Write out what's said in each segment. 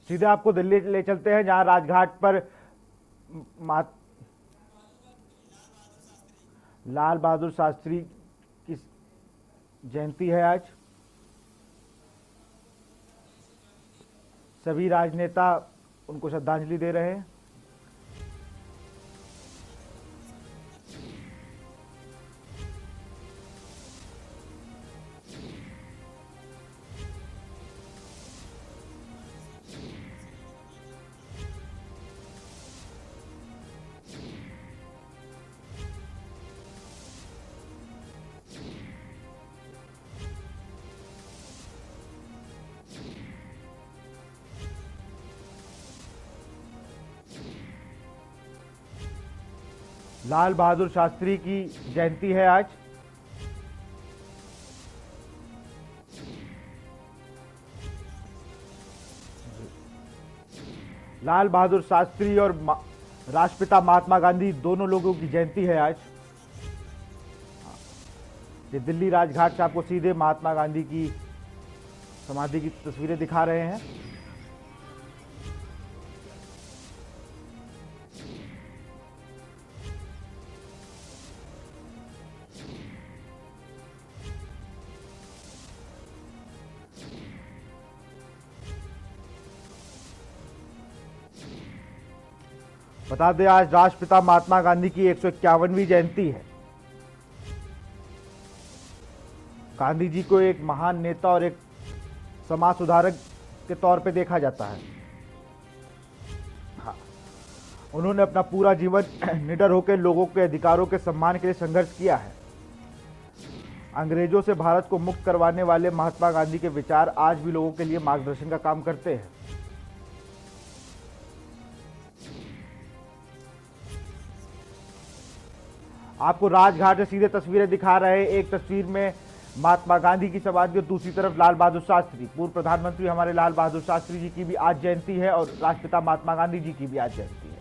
सीधे आपको दिल्ली ले चलते हैं, जहां राजघाट पर मा- लाल बहादुर शास्त्री की जयंती है आज। सभी राजनेता उनको श्रद्धांजलि दे रहे हैं। लाल बहादुर शास्त्री की जयंती है आज। लाल बहादुर शास्त्री और राष्ट्रपिता महात्मा गांधी दोनों लोगों की जयंती है आज। ये दिल्ली राजघाट से आपको सीधे महात्मा गांधी की समाधि की तस्वीरें दिखा रहे हैं। बता दें, आज राष्ट्रपिता महात्मा गांधी की 151वीं जयंती है। गांधी जी को एक महान नेता और एक समाज सुधारक के तौर पे देखा जाता है। हाँ, उन्होंने अपना पूरा जीवन निडर होकर लोगों के अधिकारों के सम्मान के लिए संघर्ष किया है। अंग्रेजों से भारत को मुक्त करवाने वाले महात्मा गांधी के विचार आज भी लोगों के लिए मार्गदर्शन का काम करते हैं। आपको राजघाट से सीधे तस्वीरें दिखा रहे हैं। एक तस्वीर में महात्मा गांधी की समाधि और दूसरी तरफ लाल बहादुर शास्त्री, पूर्व प्रधानमंत्री हमारे लाल बहादुर शास्त्री जी की भी आज जयंती है और राष्ट्रपिता महात्मा गांधी जी की भी आज जयंती है।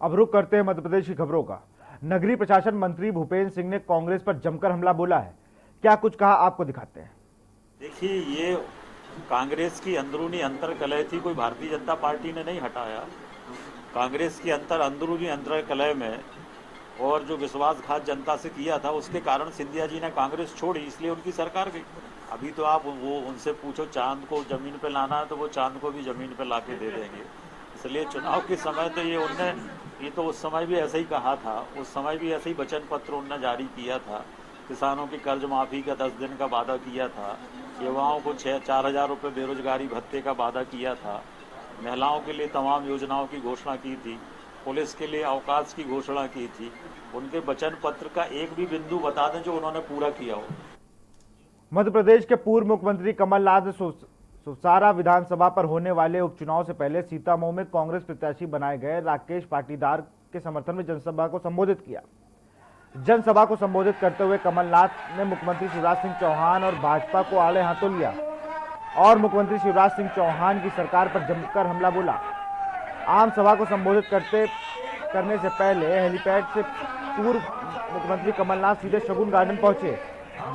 अब रुक करते हैं मध्य प्रदेश की खबरों का। नगरीय प्रशासन मंत्री भूपेंद्र सिंह ने कांग्रेस पर जमकर हमला बोला है। क्या कुछ कहा, आपको दिखाते हैं। देखिए, ये कांग्रेस की अंदरूनी अंतर कलह थी, कोई भारतीय जनता पार्टी ने नहीं हटाया। कांग्रेस की अंदरूनी अंतर कलह में और जो विश्वासघात जनता से किया था उसके कारण सिंधिया जी ने कांग्रेस छोड़ी, इसलिए उनकी सरकार गई। अभी तो आप वो उनसे पूछो चांद को जमीन पे लाना है तो वो चांद को भी जमीन पे लाके दे देंगे। इसलिए चुनाव के समय तो ये तो उस समय भी ऐसे ही कहा था, उस समय भी ऐसे ही वचन पत्र उन्होंने जारी किया था। किसानों की कर्ज माफ़ी का 10 दिन का वादा किया था, युवाओं को 4,000 रुपये बेरोजगारी भत्ते का वादा किया था, महिलाओं के लिए तमाम योजनाओं की घोषणा की थी, पुलिस के लिए अवकाश की घोषणा की थी। उनके वचन पत्र का एक भी बिंदु बता दें जो उन्होंने पूरा किया हो। मध्य प्रदेश के पूर्व मुख्यमंत्री कमलनाथ ने सुसारा विधानसभा पर होने वाले उपचुनाव से पहले सीतामऊ में कांग्रेस प्रत्याशी बनाए गए राकेश पाटीदार के समर्थन में जनसभा को संबोधित किया। जनसभा को संबोधित करते हुए कमलनाथ ने मुख्यमंत्री शिवराज सिंह चौहान और भाजपा को आड़े हाथों लिया और मुख्यमंत्री शिवराज सिंह चौहान की सरकार पर जमकर हमला बोला। आम सभा को संबोधित करने से पहले हेलीपैड से पूर्व मुख्यमंत्री कमलनाथ सीधे शगुन गार्डन पहुंचे,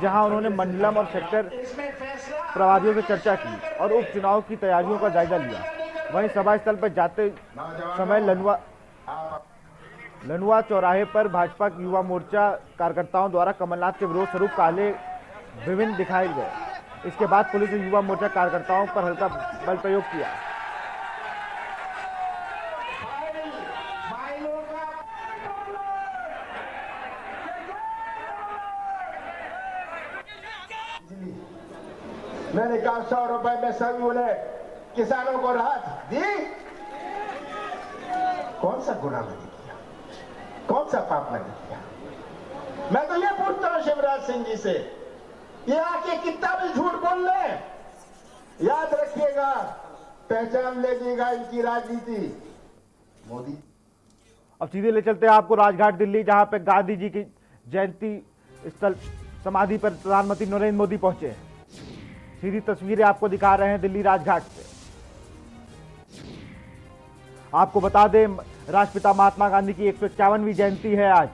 जहां उन्होंने मंडलम और सेक्टर प्रभारियों से चर्चा की और उपचुनाव की तैयारियों का जायजा लिया। वहीं सभा स्थल पर जाते समय लनुआ चौराहे पर भाजपा युवा मोर्चा कार्यकर्ताओं द्वारा कमलनाथ के विरोध स्वरूप काले विभिन्न दिखाए गए। इसके बाद पुलिस ने युवा मोर्चा कार्यकर्ताओं पर हल्का बल प्रयोग किया। मैंने कहा 100 रुपए में सभी उन्हें किसानों को राहत दी। कौन सा गुनाह मैंने किया, कौन सा पाप मैंने किया? मैं तो ये पूछता हूं शिवराज सिंह जी से, ये आके कितना भी झूठ बोल ले, याद रखिएगा, पहचान लीजिएगा इनकी राजनीति। मोदी अब सीधे ले चलते हैं आपको राजघाट दिल्ली, जहां पे गांधी जी की जयंती स्थल समाधि पर प्रधानमंत्री नरेंद्र मोदी पहुंचे हैं। सीधी तस्वीरें आपको दिखा रहे हैं दिल्ली राजघाट से। आपको बता दें, राष्ट्रपिता महात्मा गांधी की 151वीं जयंती है आज।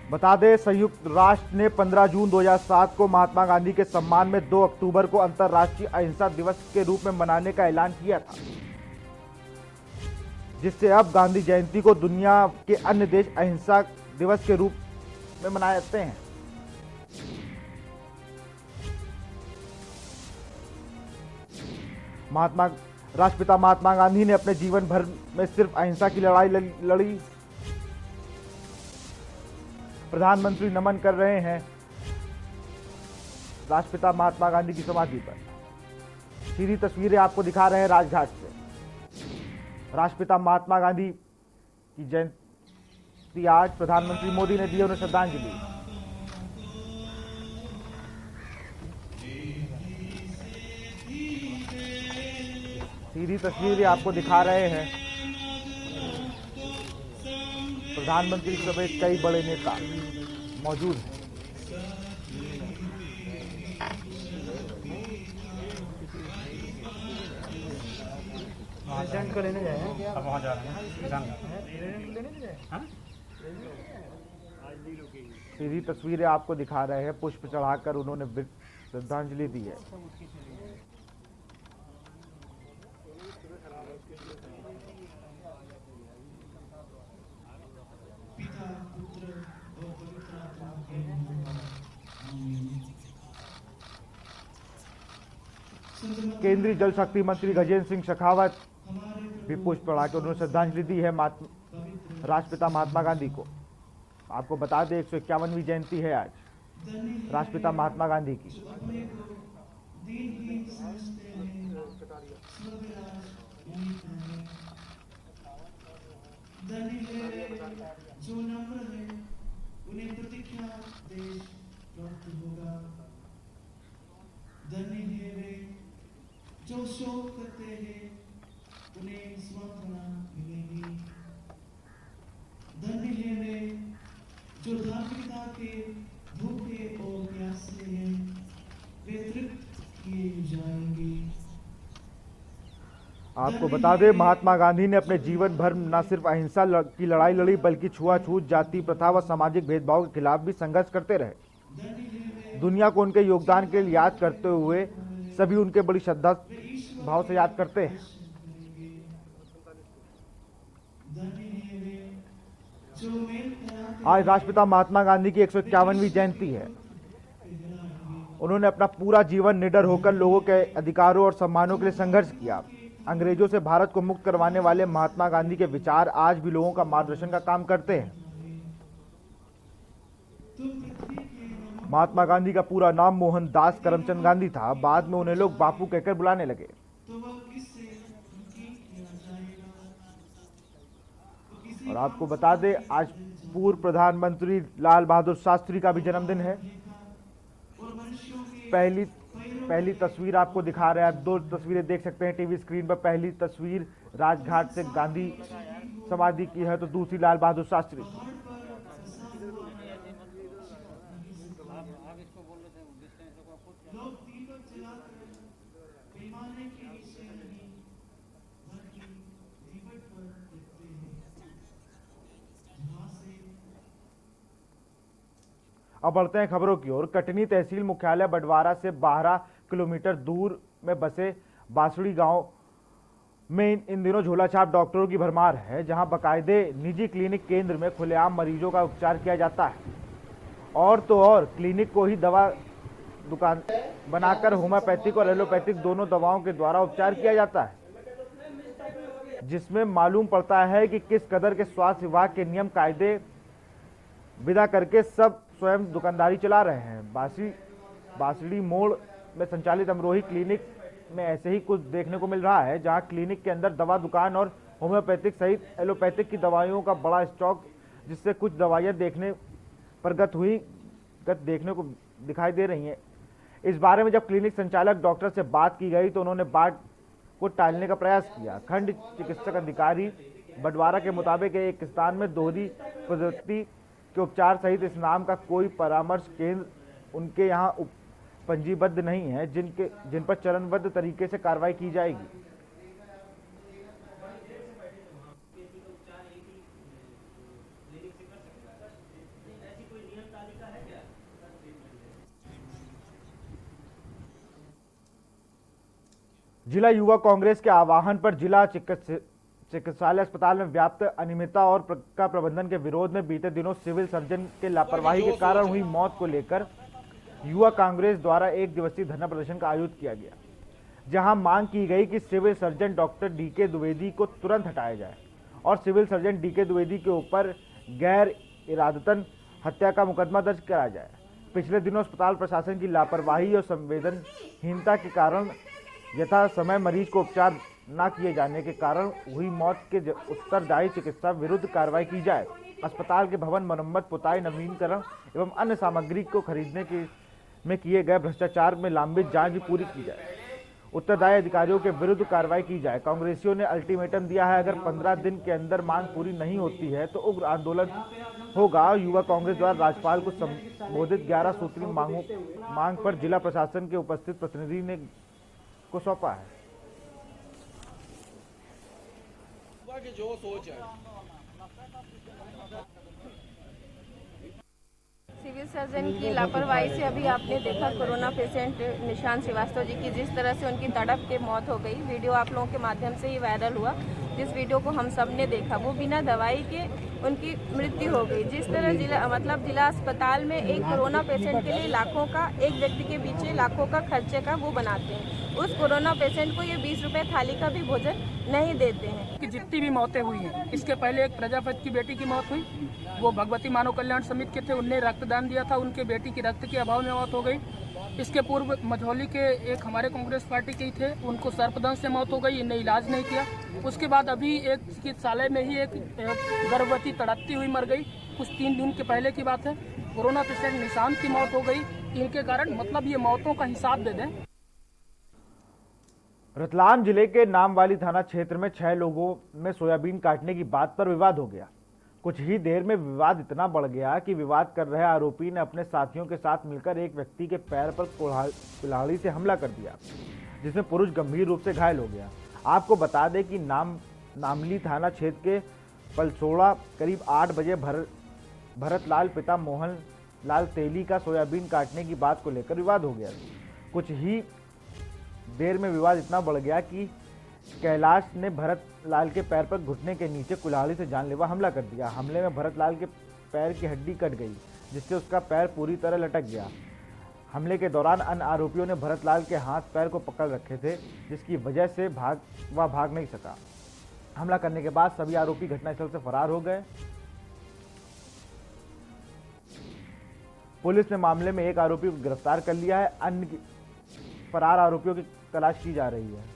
बता दें, संयुक्त राष्ट्र ने 15 जून 2007 को महात्मा गांधी के सम्मान में 2 अक्टूबर को अंतर्राष्ट्रीय अहिंसा दिवस के रूप में मनाने का ऐलान किया था, जिससे अब गांधी जयंती को दुनिया के अन्य देश अहिंसा दिवस के रूप में मनाते हैं। राष्ट्रपिता महात्मा गांधी ने अपने जीवन भर में सिर्फ अहिंसा की लड़ाई लड़ी। प्रधानमंत्री नमन कर रहे हैं राष्ट्रपिता महात्मा गांधी की समाधि पर। सीधी तस्वीरें आपको दिखा रहे हैं राजघाट से। राष्ट्रपिता महात्मा गांधी की जयंती आज, प्रधानमंत्री मोदी ने दी उन्हें श्रद्धांजलि। सीधी तस्वीरें आपको दिखा रहे हैं प्रधानमंत्री समेत कई बड़े नेता मौजूद हैं। को लेने जाए हैं, अब वहाँ जा रहे हैं सीधी तस्वीरें आपको दिखा रहे हैं, पुष्प चढ़ाकर उन्होंने श्रद्धांजलि दी है। केंद्रीय जल शक्ति मंत्री गजेंद्र सिंह शेखावत भी पुष्प चढ़ाकर उन्होंने श्रद्धांजलि दी है राष्ट्रपिता महात्मा गांधी को। आपको बता दें, 151वीं जयंती है आज राष्ट्रपिता महात्मा गांधी की। जो नम्र है उन्हें प्रतिज्ञा देश प्राप्त होगा। धन्य है वे जो शोक करते हैं, उन्हें सांत्वना मिलेगी। धन्य है वे जो धार्मिकता के भूखे और प्यासे हैं, वे तृप्त किए जाएंगे। आपको बता दें, महात्मा गांधी ने अपने जीवन भर न सिर्फ अहिंसा की लड़ाई लड़ी, बल्कि छुआछूत, जाति प्रथा व सामाजिक भेदभाव के खिलाफ भी संघर्ष करते रहे। दुनिया को उनके योगदान के लिए याद करते हुए सभी उनके बड़ी श्रद्धा भाव से याद करते हैं। आज राष्ट्रपिता महात्मा गांधी की 151वीं जयंती है। उन्होंने अपना पूरा जीवन निडर होकर लोगों के अधिकारों और सम्मानों के लिए संघर्ष किया। अंग्रेजों से भारत को मुक्त करवाने वाले महात्मा गांधी के विचार आज भी लोगों का मार्गदर्शन का काम करते हैं। महात्मा गांधी का पूरा नाम मोहनदास करमचंद गांधी था। बाद में उन्हें लोग बापू कहकर बुलाने लगे। और आपको बता दें, आज पूर्व प्रधानमंत्री लाल बहादुर शास्त्री का भी जन्मदिन है। पहली तस्वीर आपको दिखा रहे हैं। आप 2 तस्वीरें देख सकते हैं टीवी स्क्रीन पर। पहली तस्वीर राजघाट से गांधी समाधि की है, तो दूसरी लाल बहादुर शास्त्री। अब बढ़ते हैं खबरों की ओर। कटनी तहसील मुख्यालय बटवारा से 12 किलोमीटर दूर में बसे बांसुड़ी गांव में इन दिनों झोलाछाप डॉक्टरों की भरमार है, जहां बाकायदे निजी क्लिनिक केंद्र में खुलेआम मरीजों का उपचार किया जाता है। और तो और क्लिनिक को ही दवा दुकान बनाकर होम्योपैथिक और एलोपैथिक दोनों दवाओं के द्वारा उपचार किया जाता है, जिसमें मालूम पड़ता है कि किस कदर के स्वास्थ्य विभाग के नियम कायदे विदा करके सब स्वयं दुकानदारी चला रहे हैं। बांसड़ी मोड़ में संचालित अमरोही क्लिनिक में ऐसे ही कुछ देखने को मिल रहा है, जहां क्लिनिक के अंदर दवा दुकान और होम्योपैथिक सहित एलोपैथिक की दवाइयों का बड़ा स्टॉक, जिससे कुछ दवाइयां देखने पर गत देखने को दिखाई दे रही हैं। इस बारे में जब क्लिनिक संचालक डॉक्टर से बात की गई तो उन्होंने बात को टालने का प्रयास किया। खंड चिकित्सक अधिकारी बंटवारा के मुताबिक एक स्थान में दोहरी प्रवृत्ति के उपचार सहित इस नाम का कोई परामर्श केंद्र उनके यहाँ पंजीबद्ध नहीं है, जिन पर चरणबद्ध तरीके से कार्रवाई की जाएगी। जिला युवा कांग्रेस के आह्वान पर जिला चिकित्सालय अस्पताल में व्याप्त अनियमितता और का प्रबंधन के विरोध में बीते दिनों सिविल सर्जन के लापरवाही के कारण हुई मौत को लेकर युवा कांग्रेस द्वारा एक दिवसीय धरना प्रदर्शन का आयोजन किया गया, जहां मांग की गई कि civil surgeon doctor D K Dwivedi तुरंत हटाया जाए और सिविल सर्जन डीके द्विवेदी के ऊपर गैर इरादतन हत्या का मुकदमा दर्ज कराया जाए। पिछले दिनों अस्पताल प्रशासन की लापरवाही और संवेदनहीनता के कारण यथा समय मरीज को उपचार न किए जाने के कारण हुई मौत के उत्तरदायी चिकित्सा विरुद्ध कार्रवाई की जाए। अस्पताल के भवन मरम्मत, पुताई, नवीनीकरण एवं अन्य सामग्री को खरीदने में किए गए भ्रष्टाचार में लंबित जांच भी पूरी की जाए। उत्तरदायी अधिकारियों के विरुद्ध कार्रवाई की जाए। कांग्रेसियों ने अल्टीमेटम दिया है, अगर 15 दिन के अंदर मांग पूरी नहीं होती है तो उग्र आंदोलन होगा। युवा कांग्रेस द्वारा राज्यपाल को संबोधित 11 सूत्री मांग पर जिला प्रशासन के उपस्थित प्रतिनिधि ने को सौंपा है। जो सोच है सिविल सर्जन की लापरवाही से अभी आपने देखा कोरोना पेशेंट निशांत श्रीवास्तव जी की जिस तरह से उनकी तड़प के मौत हो गई। वीडियो आप लोगों के माध्यम से ही वायरल हुआ। जिस वीडियो को हम सब ने देखा वो बिना दवाई के उनकी मृत्यु हो गई। जिस तरह जिला अस्पताल में एक कोरोना पेशेंट के लिए लाखों का, एक व्यक्ति के पीछे लाखों का खर्चे का वो बनाते हैं, उस कोरोना पेशेंट को ये 20 रुपए थाली का भी भोजन नहीं देते हैं। कि जितनी भी मौतें हुई हैं, इसके पहले एक प्रजापति की बेटी की मौत हुई, वो भगवती मानव कल्याण समिति के थे, उनने रक्तदान दिया था, उनके बेटी की रक्त के अभाव में मौत हो गई। इसके पूर्व मझौली के एक हमारे कांग्रेस पार्टी के ही थे, उनको सर्पदंश से मौत हो गई, इन्हें इलाज नहीं किया। उसके बाद अभी एक चिकित्सालय में ही एक गर्भवती तड़पती हुई मर गई, कुछ 3 दिन के पहले की बात है। कोरोना पेशेंट निशांत की मौत हो गई, इनके कारण मतलब ये मौतों का हिसाब दे दें। रतलाम जिले के नामवाली थाना क्षेत्र में 6 लोगों में सोयाबीन काटने की बात पर विवाद हो गया। कुछ ही देर में विवाद इतना बढ़ गया कि विवाद कर रहे आरोपी ने अपने साथियों के साथ मिलकर एक व्यक्ति के पैर पर कुल्हाड़ी से हमला कर दिया, जिसमें पुरुष गंभीर रूप से घायल हो गया। आपको बता दें कि नामली थाना क्षेत्र के पलसोड़ा करीब 8 बजे भरत लाल पिता मोहन लाल तेली का सोयाबीन काटने की बात को लेकर विवाद हो गया। कुछ ही देर में विवाद इतना बढ़ गया कि कैलाश ने भरत लाल के पैर पर घुटने के नीचे कुल्हाड़ी से जानलेवा हमला कर दिया। हमले में भरत लाल के पैर की हड्डी कट गई, जिससे उसका पैर पूरी तरह लटक गया। हमले के दौरान अन्य आरोपियों ने भरत लाल के हाथ पैर को पकड़ रखे थे, जिसकी वजह से भाग नहीं सका। हमला करने के बाद सभी आरोपी घटनास्थल से फरार हो गए। पुलिस ने मामले में एक आरोपी को गिरफ्तार कर लिया है, अन्य फरार आरोपियों की तलाश की जा रही है।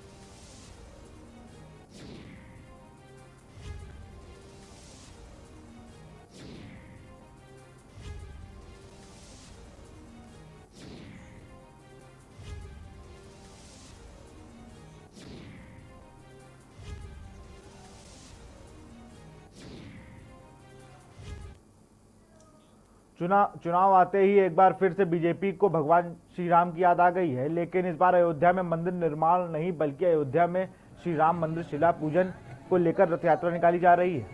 चुनाव आते ही एक बार फिर से बीजेपी को भगवान श्री राम की याद आ गई है, लेकिन इस बार अयोध्या में मंदिर निर्माण नहीं बल्कि अयोध्या में श्री राम मंदिर शिला पूजन को लेकर रथ यात्रा निकाली जा रही है।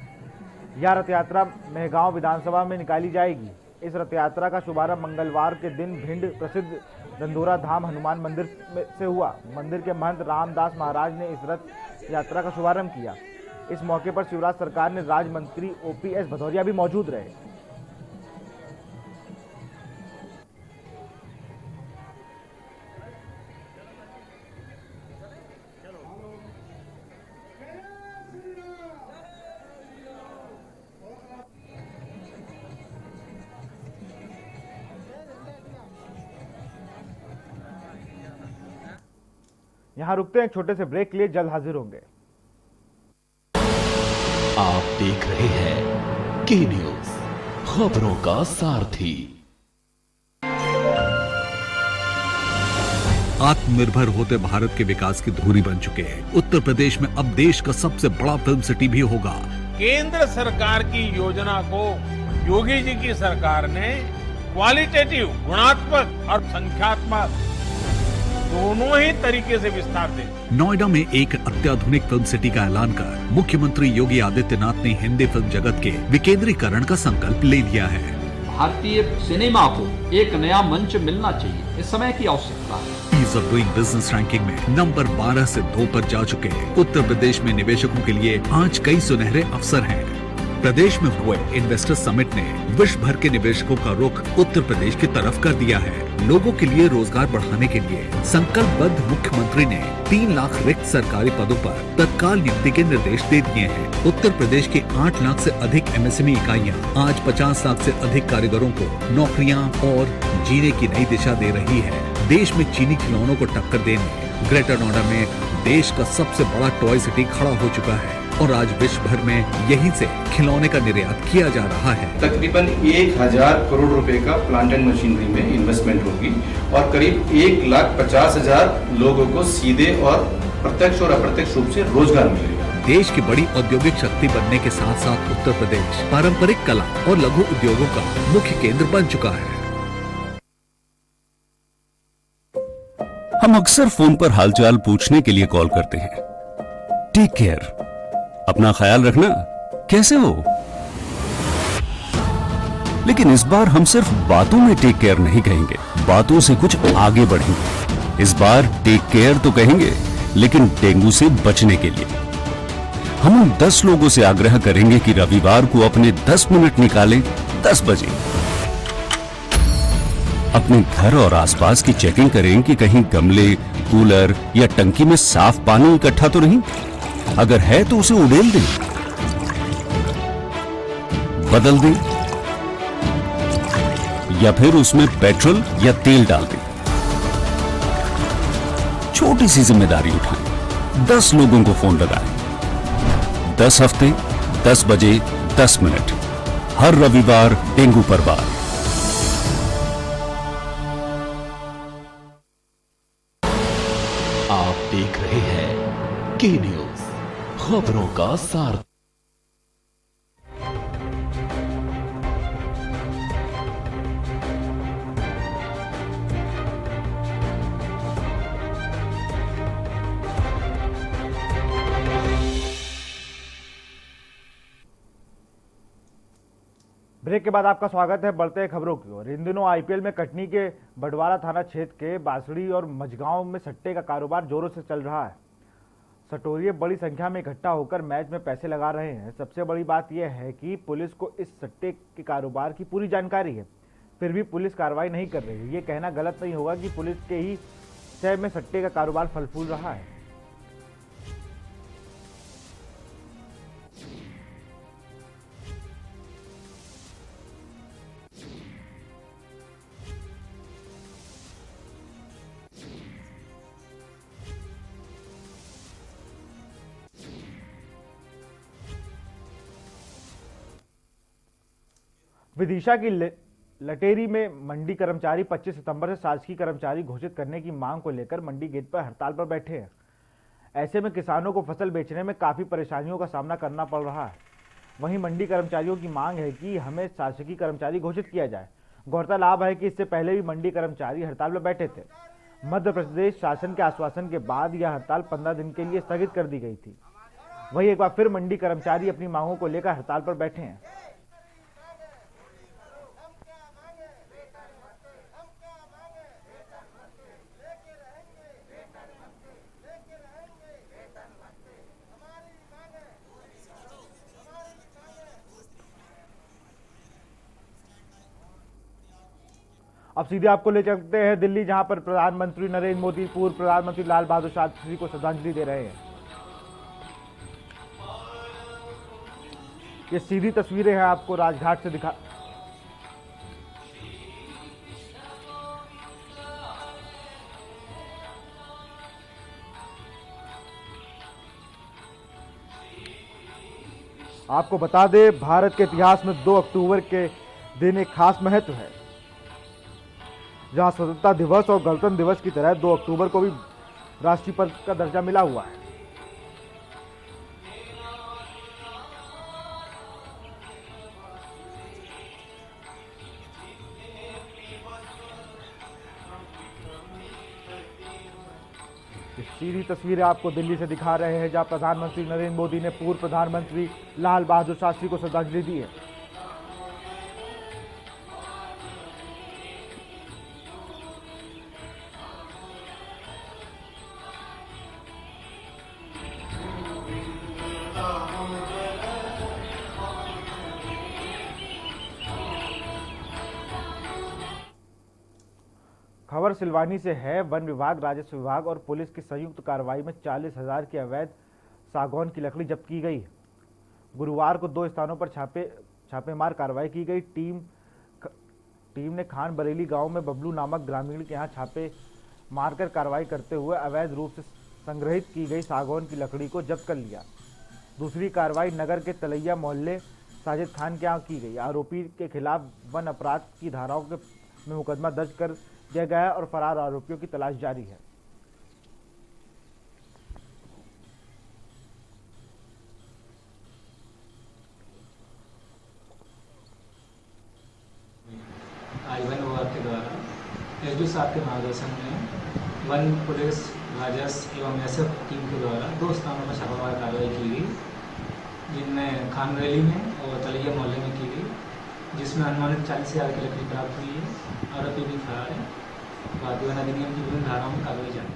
यह रथ यात्रा मेहगांव विधानसभा में निकाली जाएगी। इस रथ यात्रा का शुभारंभ मंगलवार के दिन भिंड प्रसिद्ध दंदोरा धाम हनुमान मंदिर से हुआ। मंदिर के महंत रामदास महाराज ने इस रथ यात्रा का शुभारंभ किया। इस मौके पर शिवराज सरकार ने राज्य मंत्री ओपीएस भदौरिया भी मौजूद रहे। यहां रुकते हैं एक छोटे से ब्रेक के लिए, जल्द हाजिर होंगे। आप देख रहे हैं के न्यूज, खबरों का सारथी। आत्मनिर्भर होते भारत के विकास की धुरी बन चुके हैं। उत्तर प्रदेश में अब देश का सबसे बड़ा फिल्म सिटी भी होगा। केंद्र सरकार की योजना को योगी जी की सरकार ने क्वालिटेटिव, गुणात्मक और संख्यात्मक दोनों ही तरीके से विस्तार दे। नोएडा में एक अत्याधुनिक फिल्म सिटी का ऐलान कर मुख्यमंत्री योगी आदित्यनाथ ने हिंदी फिल्म जगत के विकेंद्रीकरण का संकल्प ले लिया है। भारतीय सिनेमा को एक नया मंच मिलना चाहिए, इस समय की आवश्यकता है। Ease of doing business ranking में नंबर 12 से 2 पर जा चुके हैं। उत्तर प्रदेश में निवेशकों के लिए आज कई सुनहरे अवसर हैं। प्रदेश में हुए इन्वेस्टर समिट ने विश्व भर के निवेशकों का रुख उत्तर प्रदेश की तरफ कर दिया है। लोगों के लिए रोजगार बढ़ाने के लिए संकल्पबद्ध मुख्यमंत्री ने 3 लाख रिक्त सरकारी पदों पर तत्काल नियुक्ति के निर्देश दे दिए हैं। उत्तर प्रदेश की 8 लाख से अधिक एमएसएमई इकाइयां आज 50 लाख से अधिक कारीगरों को नौकरियां और जीने की नई दिशा दे रही है। देश में चीनी खिलौनों को टक्कर देने ग्रेटर नोएडा में देश का सबसे बड़ा टॉय सिटी खड़ा हो चुका है और आज विश्व भर में यहीं से खिलौने का निर्यात किया जा रहा है। तकरीबन 1000 करोड़ रुपए का प्लांट एंड मशीनरी में इन्वेस्टमेंट होगी और करीब 1,50,000 लोगों को सीधे और प्रत्यक्ष और अप्रत्यक्ष रूप से रोजगार मिलेगा। देश की बड़ी औद्योगिक शक्ति बनने के साथ साथ उत्तर प्रदेश पारंपरिक कला और लघु उद्योगों का मुख्य केंद्र बन चुका है। हम अक्सर फोन पर हालचाल पूछने के लिए कॉल करते हैं। टेक केयर, अपना ख्याल रखना, कैसे हो? लेकिन इस बार हम सिर्फ बातों में टेक केयर नहीं कहेंगे, बातों से कुछ आगे बढ़ेंगे। इस बार टेक केयर तो कहेंगे, लेकिन डेंगू से बचने के लिए हम उन 10 लोगों से आग्रह करेंगे कि रविवार को अपने 10 मिनट निकालें 10 बजे। अपने घर और आसपास की चेकिंग करें कि कहीं गमले, कूलर या टंकी में साफ पानी इकट्ठा तो नहीं। अगर है तो उसे उड़ेल दें, बदल दें या फिर उसमें पेट्रोल या तेल डाल दें। छोटी सी जिम्मेदारी उठाएं। 10 लोगों को फोन लगाएं। 10 हफ्ते 10 बजे 10 मिनट, हर रविवार डेंगू पर बात। आप देख रहे हैं के न्यूज, खबरों का सार। ब्रेक के बाद आपका स्वागत है। बढ़ते हैं खबरों की ओर। इन दिनों आईपीएल में कटनी के बडवारा थाना क्षेत्र के बांसड़ी और मझगांव में सट्टे का कारोबार जोरों से चल रहा है। सटोरिये बड़ी संख्या में इकट्ठा होकर मैच में पैसे लगा रहे हैं। सबसे बड़ी बात यह है कि पुलिस को इस सट्टे के कारोबार की पूरी जानकारी है, फिर भी पुलिस कार्रवाई नहीं कर रही है। ये कहना गलत नहीं होगा कि पुलिस के ही शहर में सट्टे का कारोबार फल फूल रहा है। विदिशा की लटेरी में मंडी कर्मचारी 25 सितंबर से शासकीय कर्मचारी घोषित करने की मांग को लेकर मंडी गेट पर हड़ताल पर बैठे हैं। ऐसे में किसानों को फसल बेचने में काफी परेशानियों का सामना करना पड़ रहा है। वहीं मंडी कर्मचारियों की मांग है कि हमें शासकीय कर्मचारी घोषित किया जाए। गौरतलब है कि इससे पहले भी मंडी कर्मचारी हड़ताल पर बैठे थे। मध्य प्रदेश शासन के आश्वासन के बाद यह हड़ताल 15 दिन के लिए स्थगित कर दी गई थी। वहीं एक बार फिर मंडी कर्मचारी अपनी मांगों को लेकर हड़ताल पर बैठे हैं। अब सीधे आपको ले चलते हैं दिल्ली, जहां पर प्रधानमंत्री नरेंद्र मोदी पूर्व प्रधानमंत्री लाल बहादुर शास्त्री को श्रद्धांजलि दे रहे हैं। ये सीधी तस्वीरें हैं आपको राजघाट से दिखा। आपको बता दें, भारत के इतिहास में 2 अक्टूबर के दिन एक खास महत्व है, जहां स्वतंत्रता दिवस और गणतंत्र दिवस की तरह 2 अक्टूबर को भी राष्ट्रीय पर्व का दर्जा मिला हुआ है। सीधी तस्वीरें आपको दिल्ली से दिखा रहे हैं, जहां प्रधानमंत्री नरेंद्र मोदी ने पूर्व प्रधानमंत्री लाल बहादुर शास्त्री को श्रद्धांजलि दी है। खबर सिलवानी से है। वन विभाग, राजस्व विभाग और पुलिस की संयुक्त कार्रवाई में 40,000 की अवैध सागौन की लकड़ी जब्त की गई। गुरुवार को 2 स्थानों पर छापेमार कार्रवाई की गई। टीम ने खान बरेली गांव में बबलू नामक ग्रामीण के यहां छापे मारकर कार्रवाई करते हुए अवैध रूप से संग्रहित की गई सागौन की लकड़ी को जब्त कर लिया। दूसरी कार्रवाई नगर के तलैया मोहल्ले साजिद खान के यहाँ की गई। आरोपी के खिलाफ वन अपराध की धाराओं में मुकदमा दर्ज कर दिया गया है और फरार आरोपियों की तलाश जारी है। आज वन विभाग के द्वारा एसडी साहब के मार्गदर्शन में वन, पुलिस, राजस्व एवं एसएफ टीम के द्वारा 2 स्थानों पर छापामार कार्रवाई की गई, जिनमें खान बरेली में और तलैया मोहल्ले में की गई, जिसमें अनुमानित 40,000 की लकड़ी प्राप्त हुई है। आरोपी भी फरार है। वन अधिनियम की विभिन्न धाराओं में कार्रवाई जारी।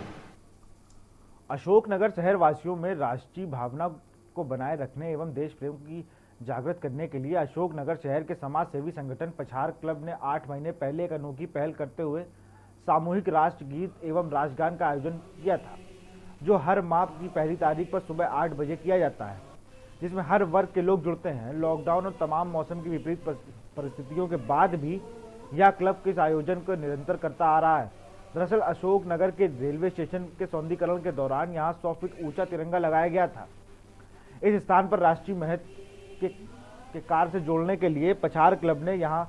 अशोकनगर शहर वासियों में राष्ट्रीय भावना को बनाए रखने एवं देश प्रेम की जागृत करने के लिए अशोकनगर शहर के समाज सेवी संगठन पछाड़ क्लब ने 8 महीने पहले एक अनोखी पहल करते हुए सामूहिक राष्ट्रगीत एवं राष्ट्रगान का आयोजन किया था, जो हर माह की पहली तारीख पर सुबह 8 बजे किया जाता है, जिसमें हर वर्ग के लोग जुड़ते हैं। लॉकडाउन और तमाम मौसम की विपरीत परिस्थितियों के बाद भी यह क्लब के इस आयोजन को निरंतर करता आ रहा है। दरअसल अशोकनगर के रेलवे स्टेशन के सौंदर्यीकरण के दौरान यहां 100 फीट ऊंचा तिरंगा लगाया गया था। इस स्थान पर राष्ट्रीय महत्व के कार्य से जोड़ने के लिए पछाड़ क्लब ने यहां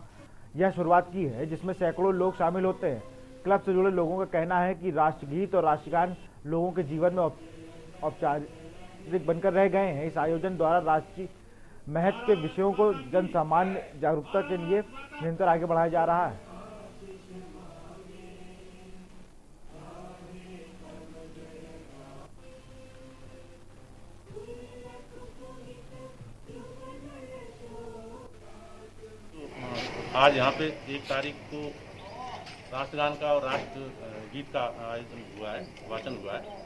यह शुरुआत की है, जिसमें सैकड़ों लोग शामिल होते हैं। क्लब से जुड़े लोगों का कहना है कि राष्ट्रगीत और राष्ट्रगान लोगों के जीवन में औपचारिक बनकर रह गए हैं। इस आयोजन द्वारा राष्ट्रीय महत्व के विषयों को जन सामान्य जागरूकता के लिए निरंतर आगे बढ़ाया जा रहा है। आज यहाँ पे 1 तारीख को राष्ट्रगान का और राष्ट्र गीत का आयोजन हुआ है, वाचन हुआ है।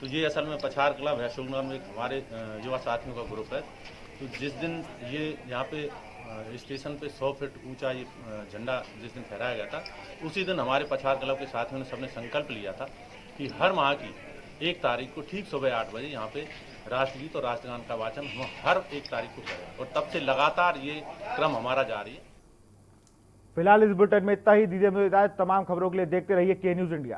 तो ये असल में पछाड़ क्लब है अशोकनगर में, एक हमारे युवा साथियों का ग्रुप है। तो जिस दिन ये यहाँ पे स्टेशन पे 100 फीट ऊंचा ये झंडा जिस दिन फहराया गया था, उसी दिन हमारे पछाड़ क्लब के साथियों ने सबने संकल्प लिया था कि हर माह की 1 तारीख को ठीक सुबह 8 बजे यहाँ पे राष्ट्रगीत और राष्ट्रगान का वाचन हम हर 1 तारीख को करें, और तब से लगातार ये क्रम हमारा जारी है। फिलहाल इस बुलेटिन में इतना ही। दीजिए मुझे इजाजत। तमाम खबरों के लिए देखते रहिए के न्यूज़ इंडिया।